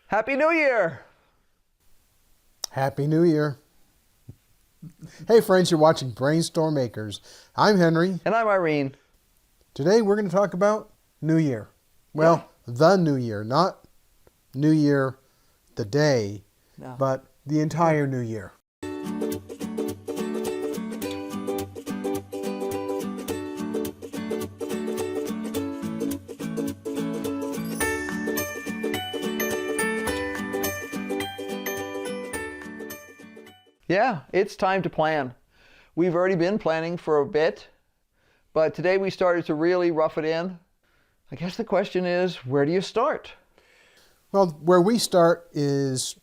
Happy New Year! Happy New Year. Hey friends, you're watching BrainStormAcres. I'm Henry. And I'm Irene. Today we're going to talk about New Year. Well, the New Year, not New Year the day, but the entire New Year. Yeah, it's time to plan. We've already been planning for a bit, but today we started to really rough it in. I guess the question is, where do you start? Well, where we start is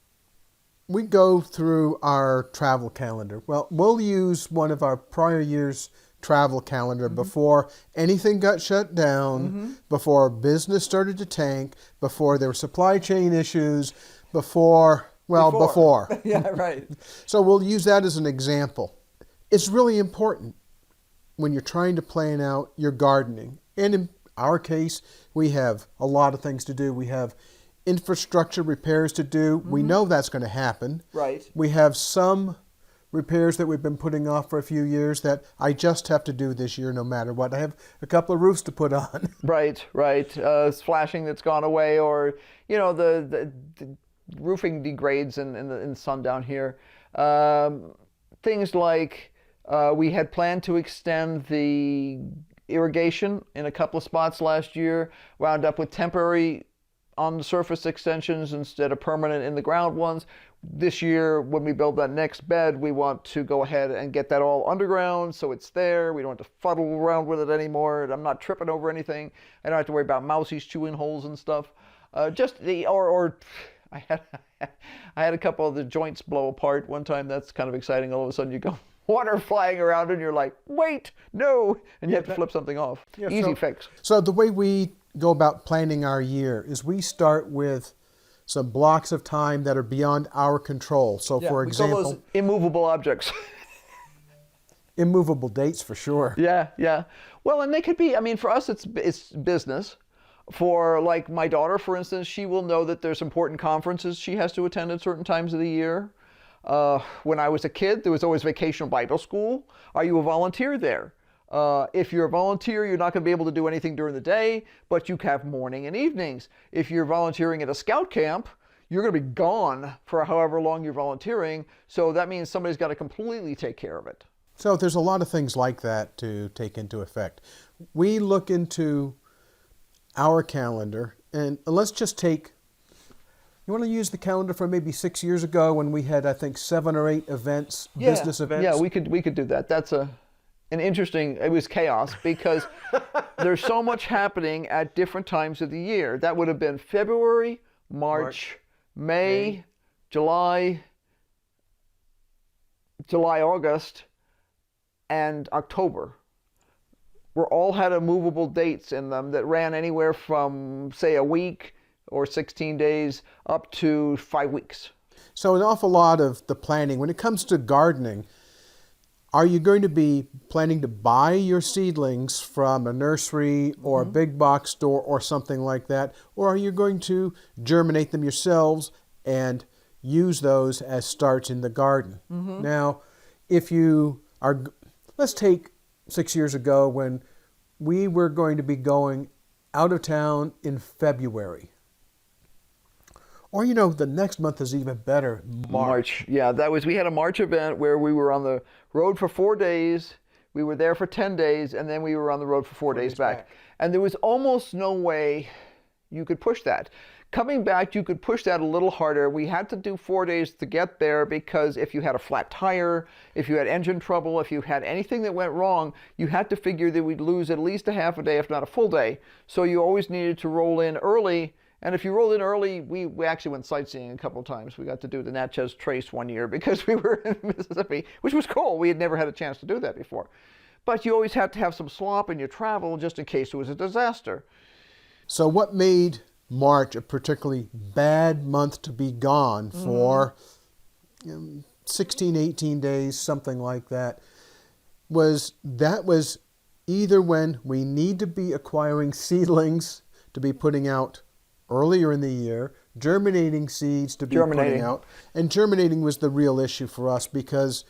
we go through our travel calendar. Well, we'll use one of our prior year's travel calendar before anything got shut down, before business started to tank, before there were supply chain issues, before. Yeah, right. So we'll use that as an example. It's really important when you're trying to plan out your gardening. And in our case, we have a lot of things to do. We have infrastructure repairs to do. We know that's going to happen. Right. We have some repairs that we've been putting off for a few years that I just have to do this year no matter what. I have a couple of roofs to put on. Right. Flashing that's gone away, or, you know, the roofing degrades in the sun down here. Things like we had planned to extend the irrigation in a couple of spots last year, wound up with temporary on the surface extensions instead of permanent in the ground ones. This year, when we build that next bed, we want to go ahead and get that all underground so it's there. We don't have to fuddle around with it anymore. I'm not tripping over anything. I don't have to worry about mousies chewing holes and stuff. I had a couple of the joints blow apart one time. That's kind of exciting. All of a sudden you go water flying around and you're like, wait, no, and you have to flip something off. Yeah, Easy fix. So the way we go about planning our year is we start with some blocks of time that are beyond our control. So for example, those immovable objects. Immovable dates for sure. Yeah. Well, and they could be, I mean, for us it's business. For like my daughter, for instance, she will know that there's important conferences she has to attend at certain times of the year. When I was a kid, there was always Vacation Bible School. Are you a volunteer there? If you're a volunteer, you're not going to be able to do anything during the day, but you have morning and evenings. If you're volunteering at a scout camp, you're going to be gone for however long you're volunteering. So that means somebody's got to completely take care of it. So there's a lot of things like that to take into effect. We look into our calendar, and let's just take, you want to use the calendar from maybe 6 years ago when we had, I think, 7 or 8 events, business events? Yeah, we could do that. That's an interesting, it was chaos because there's so much happening at different times of the year. That would have been February, March, May, July, August, and October. Were all had movable dates in them that ran anywhere from, say, a week or 16 days up to 5 weeks. So an awful lot of the planning, when it comes to gardening, are you going to be planning to buy your seedlings from a nursery or a big box store or something like that? Or are you going to germinate them yourselves and use those as starts in the garden? Now, if you are, let's take 6 years ago when we were going to be going out of town in February. Or, you know, the next month is even better, March. Yeah, we had a March event where we were on the road for 4 days, we were there for 10 days, and then we were on the road for 4 days back. And there was almost no way you could push that. Coming back, you could push that a little harder. We had to do 4 days to get there because if you had a flat tire, if you had engine trouble, if you had anything that went wrong, you had to figure that we'd lose at least a half a day, if not a full day. So you always needed to roll in early. And if you rolled in early, we actually went sightseeing a couple of times. We got to do the Natchez Trace one year because we were in Mississippi, which was cool. We had never had a chance to do that before. But you always had to have some slop in your travel just in case it was a disaster. So what made March a particularly bad month to be gone for 16, 18 days, something like that, was either when we need to be acquiring seedlings to be putting out earlier in the year germinating seeds to be putting out. And germinating was the real issue for us because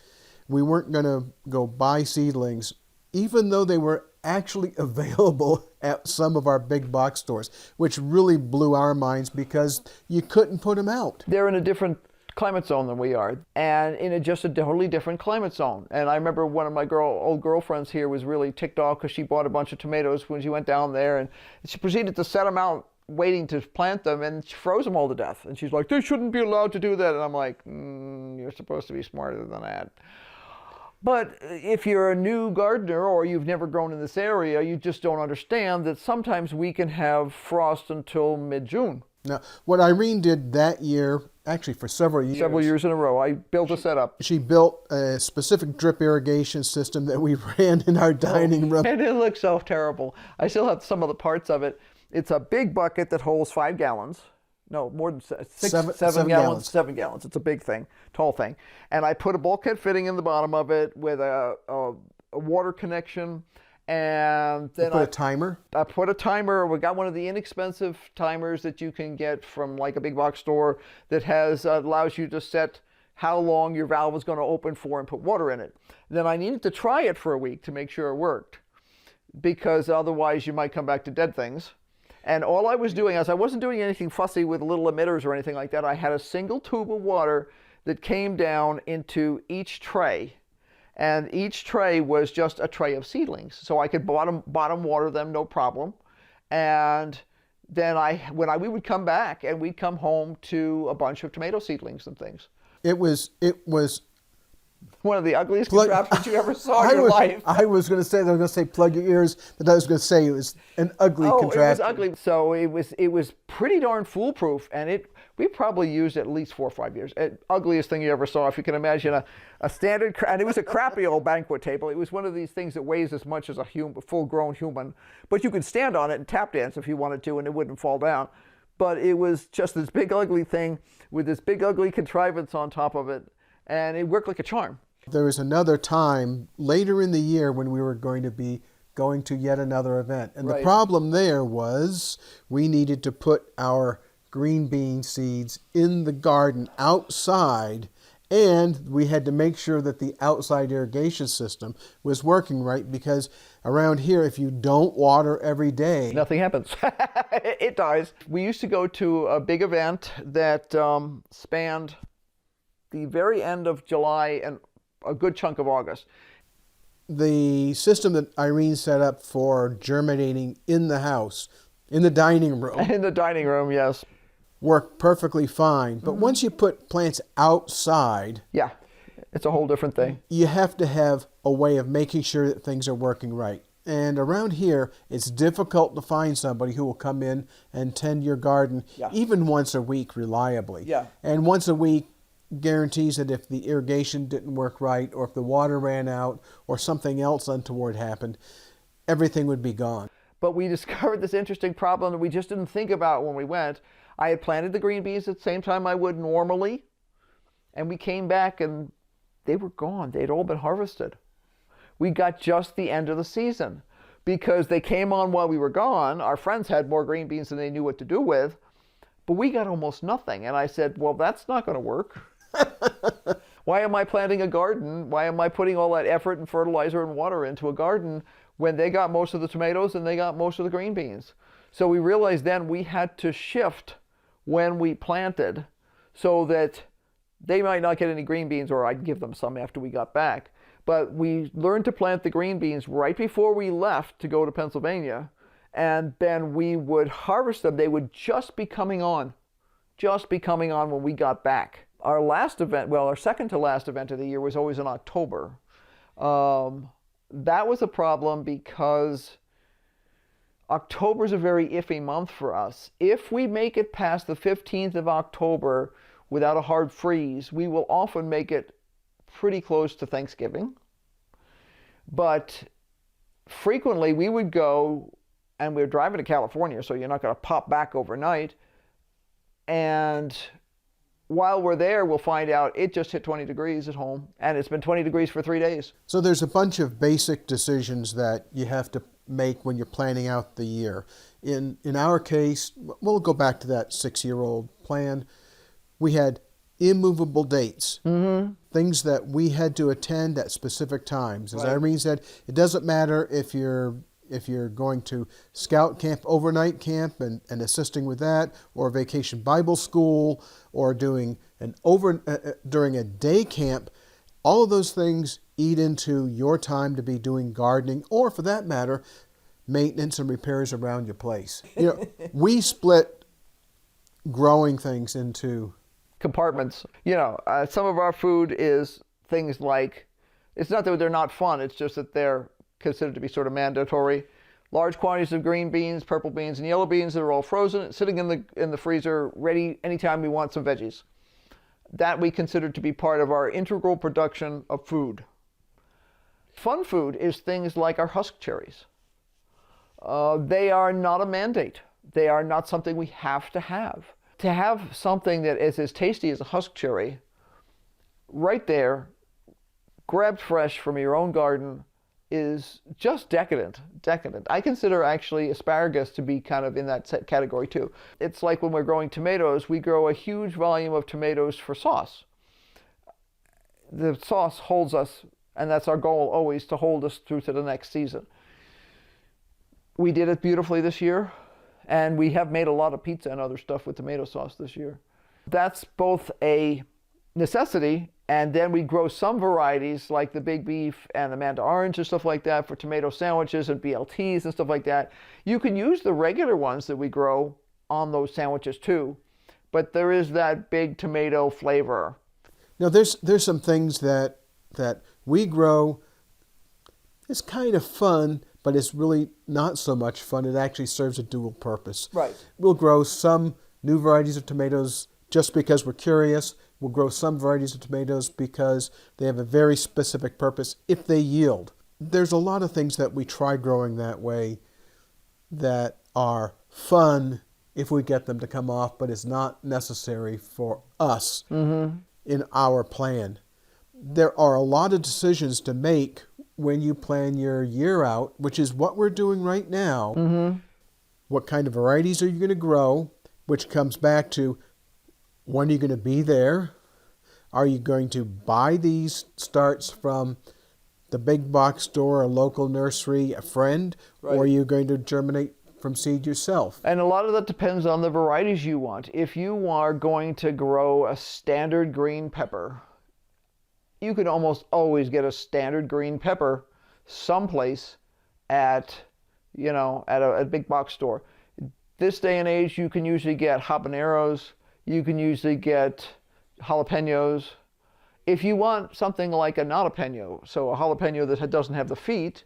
we weren't going to go buy seedlings, even though they were actually available at some of our big box stores, which really blew our minds because you couldn't put them out. They're in a different climate zone than we are, and in just a totally different climate zone. And I remember one of my old girlfriends here was really ticked off because she bought a bunch of tomatoes when she went down there, and she proceeded to set them out waiting to plant them, and she froze them all to death. And she's like, they shouldn't be allowed to do that. And I'm like, you're supposed to be smarter than that. But if you're a new gardener or you've never grown in this area, you just don't understand that sometimes we can have frost until mid-June. Now, what Irene did that year, actually for several years. Several years in a row, I built a setup. She built a specific drip irrigation system that we ran in our dining room. And it looks so terrible. I still have some of the parts of it. It's a big bucket that holds 5 gallons. No, more than seven gallons. 7 gallons. It's a big thing, tall thing. And I put a bulkhead fitting in the bottom of it with a water connection. And then you put a timer? I put a timer. We got one of the inexpensive timers that you can get from like a big box store that allows you to set how long your valve is going to open for and put water in it. Then I needed to try it for a week to make sure it worked, because otherwise you might come back to dead things. And all I was doing is I wasn't doing anything fussy with little emitters or anything like that. I had a single tube of water that came down into each tray. And each tray was just a tray of seedlings. So I could bottom water them, no problem. And then we would come back and we'd come home to a bunch of tomato seedlings and things. It was one of the ugliest contraptions you ever saw in your life. I was going to say plug your ears, but I was going to say it was an ugly contraption. It was ugly. So it was pretty darn foolproof, and we probably used it at least 4 or 5 years. Ugliest thing you ever saw, if you can imagine a standard, and it was a crappy old banquet table. It was one of these things that weighs as much as a full-grown human, but you could stand on it and tap dance if you wanted to, and it wouldn't fall down. But it was just this big ugly thing with this big ugly contrivance on top of it, and it worked like a charm. There was another time later in the year when we were going to be going to yet another event. And the problem there was we needed to put our green bean seeds in the garden outside, and we had to make sure that the outside irrigation system was working right, because around here, if you don't water every day, nothing happens. It dies. We used to go to a big event that spanned the very end of July and a good chunk of August. The system that Irene set up for germinating in the house, in the dining room. In the dining room, yes. Worked perfectly fine. But once you put plants outside, yeah, it's a whole different thing. You have to have a way of making sure that things are working right. And around here, it's difficult to find somebody who will come in and tend your garden even once a week reliably. Yeah. And once a week guarantees that if the irrigation didn't work right, or if the water ran out, or something else untoward happened, everything would be gone. But we discovered this interesting problem that we just didn't think about when we went. I had planted the green beans at the same time I would normally, and we came back and they were gone. They'd all been harvested. We got just the end of the season because they came on while we were gone. Our friends had more green beans than they knew what to do with, but we got almost nothing. And I said, well, that's not going to work. Why am I planting a garden? Why am I putting all that effort and fertilizer and water into a garden when they got most of the tomatoes and they got most of the green beans? So we realized then we had to shift when we planted so that they might not get any green beans, or I'd give them some after we got back. But we learned to plant the green beans right before we left to go to Pennsylvania, and then we would harvest them. They would just be coming on when we got back. Our last event, well, our second to last event of the year was always in October. That was a problem because October is a very iffy month for us. If we make it past the 15th of October without a hard freeze, we will often make it pretty close to Thanksgiving. But frequently we would go, and we were driving to California, so you're not going to pop back overnight. And while we're there, we'll find out it just hit 20 degrees at home, and it's been 20 degrees for 3 days. So there's a bunch of basic decisions that you have to make when you're planning out the year. In our case, we'll go back to that 6-year-old plan. We had immovable dates, things that we had to attend at specific times. As Irene said, it doesn't matter if you're going to scout camp, overnight camp, and assisting with that, or vacation Bible school, or doing during a day camp. All of those things eat into your time to be doing gardening, or for that matter, maintenance and repairs around your place. We split growing things into compartments. Some of our food is things like, it's not that they're not fun, it's just that they're considered to be sort of mandatory. Large quantities of green beans, purple beans, and yellow beans that are all frozen, sitting in the freezer, ready anytime we want some veggies. That we consider to be part of our integral production of food. Fun food is things like our husk cherries. They are not a mandate. They are not something we have to have. To have something that is as tasty as a husk cherry, right there, grabbed fresh from your own garden, is just decadent. I consider actually asparagus to be kind of in that category too. It's like when we're growing tomatoes, we grow a huge volume of tomatoes for sauce. The sauce holds us, and that's our goal always, to hold us through to the next season. We did it beautifully this year, and we have made a lot of pizza and other stuff with tomato sauce this year. That's both a necessity, and then we grow some varieties like the Big Beef and the Manta Orange and stuff like that for tomato sandwiches and BLTs and stuff like that. You can use the regular ones that we grow on those sandwiches too, but there is that big tomato flavor. Now there's some things that we grow. It's kind of fun, but it's really not so much fun. It actually serves a dual purpose. Right. We'll grow some new varieties of tomatoes just because we're curious. We'll grow some varieties of tomatoes because they have a very specific purpose if they yield. There's a lot of things that we try growing that way that are fun if we get them to come off, but it's not necessary for us in our plan. There are a lot of decisions to make when you plan your year out, which is what we're doing right now. What kind of varieties are you going to grow, which comes back to when are you going to be there? Are you going to buy these starts from the big box store, a local nursery, a friend, or are you going to germinate from seed yourself? And a lot of that depends on the varieties you want. If you are going to grow a standard green pepper, you can almost always get a standard green pepper someplace at a big box store. This day and age, you can usually get habaneros. You can usually get jalapenos. If you want something like a jalapeno, so a jalapeno that doesn't have the heat,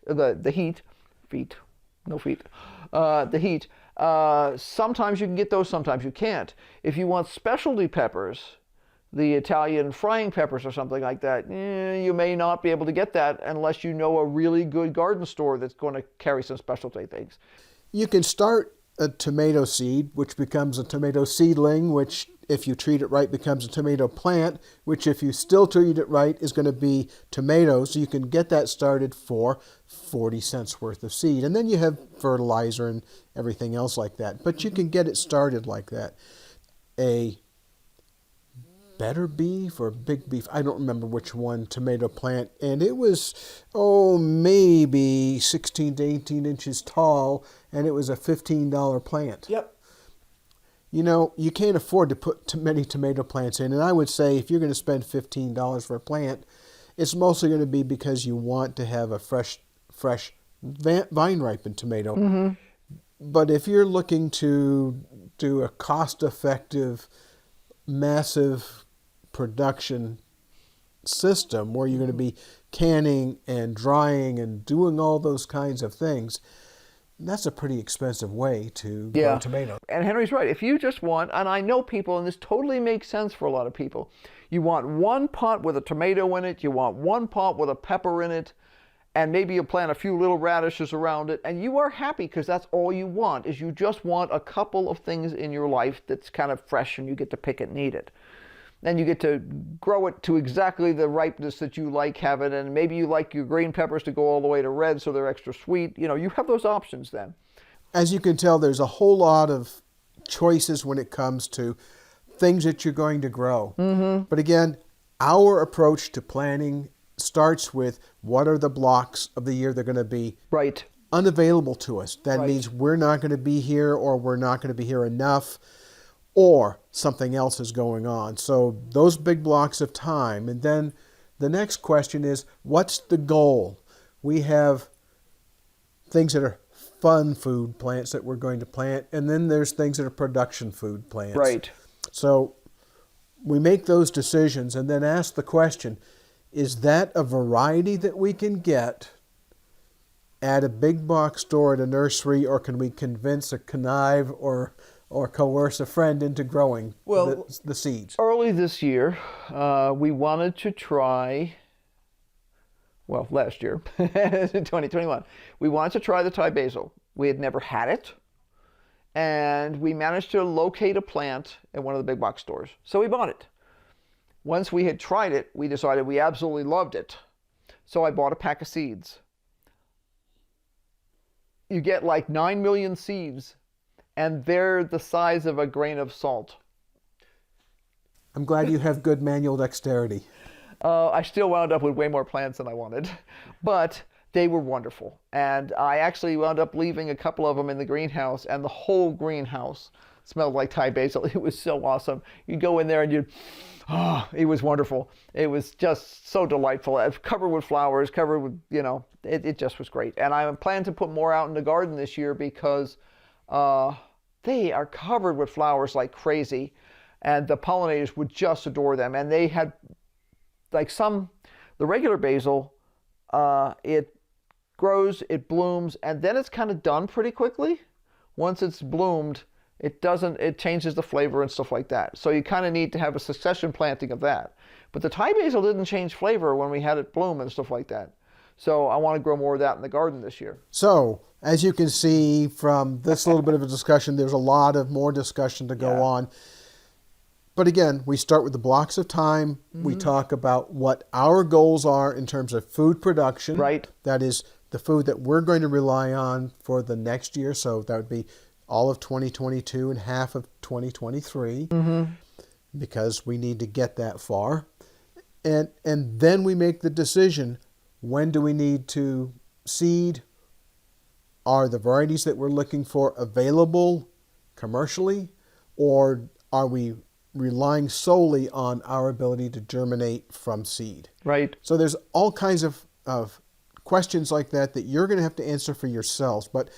sometimes you can get those, sometimes you can't. If you want specialty peppers, the Italian frying peppers or something like that, you may not be able to get that unless you know a really good garden store that's going to carry some specialty things. You can start a tomato seed, which becomes a tomato seedling, which if you treat it right becomes a tomato plant, which if you still treat it right is going to be tomatoes. So you can get that started for 40 cents worth of seed. And then you have fertilizer and everything else like that. But you can get it started like that. A better beef or big beef, I don't remember which one, tomato plant, and it was maybe 16 to 18 inches tall, and it was a $15 plant. Yep. You can't afford to put too many tomato plants in, and I would say if you're going to spend $15 for a plant, it's mostly going to be because you want to have a fresh vine ripened tomato. But if you're looking to do a cost-effective, massive production system where you're going to be canning and drying and doing all those kinds of things, that's a pretty expensive way to grow tomatoes. And Henry's right. If you just want, and I know people, and this totally makes sense for a lot of people, you want one pot with a tomato in it, you want one pot with a pepper in it, and maybe you plant a few little radishes around it, and you are happy because that's all you want, is you just want a couple of things in your life that's kind of fresh and you get to pick it and eat it. and you get to grow it to exactly the ripeness that you like having, and maybe you like your green peppers to go all the way to red so they're extra sweet. You know, you have those options then. As you can tell, there's a whole lot of choices when it comes to things that you're going to grow. Mm-hmm. But again, our approach to planning starts with what are the blocks of the year they're going to be Right. unavailable to us. That Right. means we're not going to be here, or we're not going to be here enough, or something else is going on. So those big blocks of time. And then the next question is, what's the goal? We have things that are fun food plants that we're going to plant, and then there's things that are production food plants. Right. So we make those decisions and then ask the question, is that a variety that we can get at a big box store at a nursery, or can we convince or connive or coerce a friend into growing the seeds? Early this year, we wanted to try, well, last year, 2021, we wanted to try the Thai basil. We had never had it, and we managed to locate a plant at one of the big box stores. So we bought it. Once we had tried it, we decided we absolutely loved it. So I bought a pack of seeds. You get like 9 million seeds, and they're the size of a grain of salt. I'm glad you have good manual dexterity. I still wound up with way more plants than I wanted, but they were wonderful. And I actually wound up leaving a couple of them in the greenhouse, and the whole greenhouse smelled like Thai basil. It was so awesome. You'd go in there and it was wonderful. It was just so delightful. It was covered with flowers, covered with, it just was great. And I plan to put more out in the garden this year because they are covered with flowers like crazy. And the pollinators would just adore them. And they had, like the regular basil, it grows, it blooms, and then it's kind of done pretty quickly. Once it's bloomed, it changes the flavor and stuff like that. So you kind of need to have a succession planting of that. But the Thai basil didn't change flavor when we had it bloom and stuff like that. So I want to grow more of that in the garden this year. So, as you can see from this little bit of a discussion, there's a lot of more discussion to go on. But again, we start with the blocks of time. Mm-hmm. We talk about what our goals are in terms of food production. Right. That is the food that we're going to rely on for the next year. So that would be all of 2022 and half of 2023, because we need to get that far. And then we make the decision, when do we need to seed? Are the varieties that we're looking for available commercially, or are we relying solely on our ability to germinate from seed? Right. So there's all kinds of questions like that you're going to have to answer for yourselves. But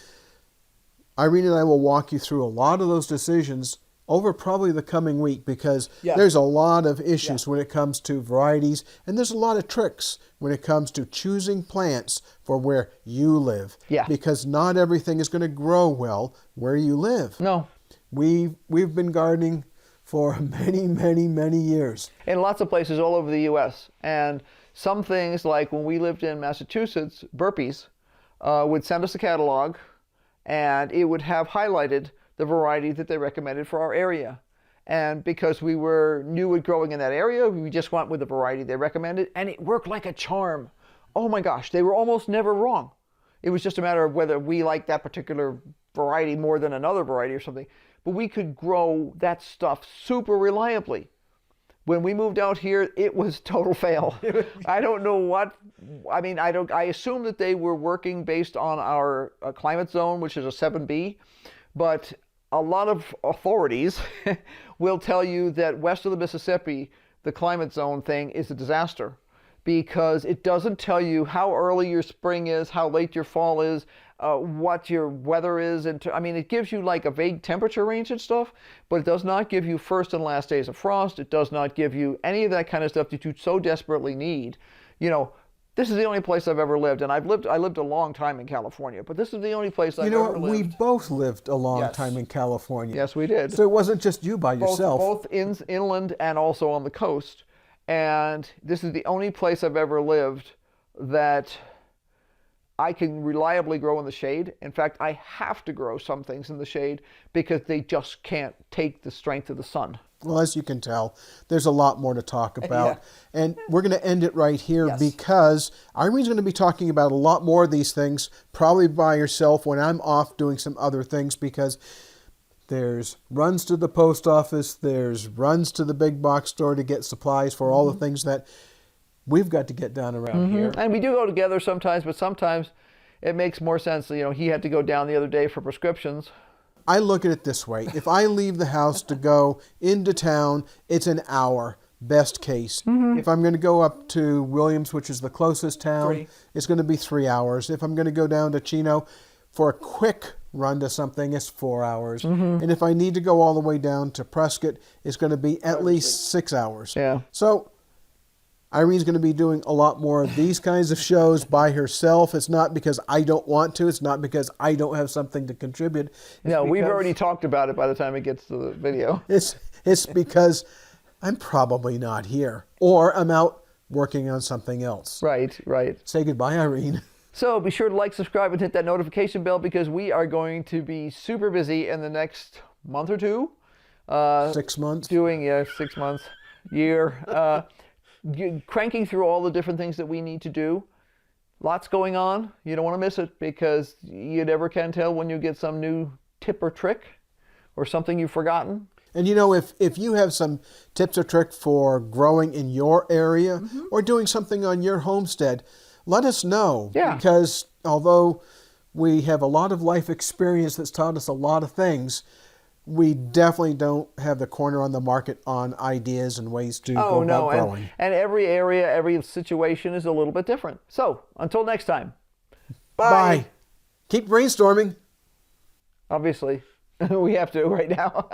Irene and I will walk you through a lot of those decisions over probably the coming week, because there's a lot of issues when it comes to varieties, and there's a lot of tricks when it comes to choosing plants for where you live. Yeah. Because not everything is going to grow well where you live. No. We've been gardening for many, many, many years. In lots of places all over the U.S. And some things, like when we lived in Massachusetts, Burpees would send us a catalog, and it would have highlighted the variety that they recommended for our area. And because we were new at growing in that area, we just went with the variety they recommended, and it worked like a charm. Oh my gosh, they were almost never wrong. It was just a matter of whether we liked that particular variety more than another variety or something. But we could grow that stuff super reliably. When we moved out here, it was total fail. I don't know what, I assume that they were working based on our climate zone, which is a 7B, but a lot of authorities will tell you that west of the Mississippi, the climate zone thing is a disaster, because it doesn't tell you how early your spring is, how late your fall is, what your weather is. It gives you like a vague temperature range and stuff, but it does not give you first and last days of frost. It does not give you any of that kind of stuff that you so desperately need. This is the only place I've ever lived, and I lived a long time in California, but this is the only place I've ever lived. We both lived a long time in California. Yes, we did. So it wasn't just you by yourself. Both inland and also on the coast. And this is the only place I've ever lived that I can reliably grow in the shade. In fact, I have to grow some things in the shade because they just can't take the strength of the sun. Well, as you can tell, there's a lot more to talk about. And we're going to end it right here because Irene's going to be talking about a lot more of these things, probably by herself when I'm off doing some other things, because there's runs to the post office, there's runs to the big box store to get supplies for all the things that we've got to get done around here. And we do go together sometimes, but sometimes it makes more sense. You know, he had to go down the other day for prescriptions. I look at it this way. If I leave the house to go into town, it's an hour, best case. If I'm going to go up to Williams, which is the closest town, it's going to be 3 hours. If I'm going to go down to Chino for a quick run to something, it's 4 hours. And if I need to go all the way down to Prescott, it's going to be at least 6 hours. So Irene's going to be doing a lot more of these kinds of shows by herself. It's not because I don't want to. It's not because I don't have something to contribute. No, we've already talked about it by the time it gets to the video. It's because I'm probably not here, or I'm out working on something else. Right. Say goodbye, Irene. So be sure to like, subscribe, and hit that notification bell because we are going to be super busy in the next month or two. 6 months. Doing, 6 months, year. Cranking through all the different things that we need to do. Lots going on. You don't want to miss it because you never can tell when you get some new tip or trick or something you've forgotten. And you know, if you have some tips or tricks for growing in your area or doing something on your homestead, let us know. Because although we have a lot of life experience that's taught us a lot of things, we definitely don't have the corner on the market on ideas and ways to go about growing. And every area, every situation is a little bit different. So, until next time. Bye. Keep brainstorming. Obviously, we have to right now.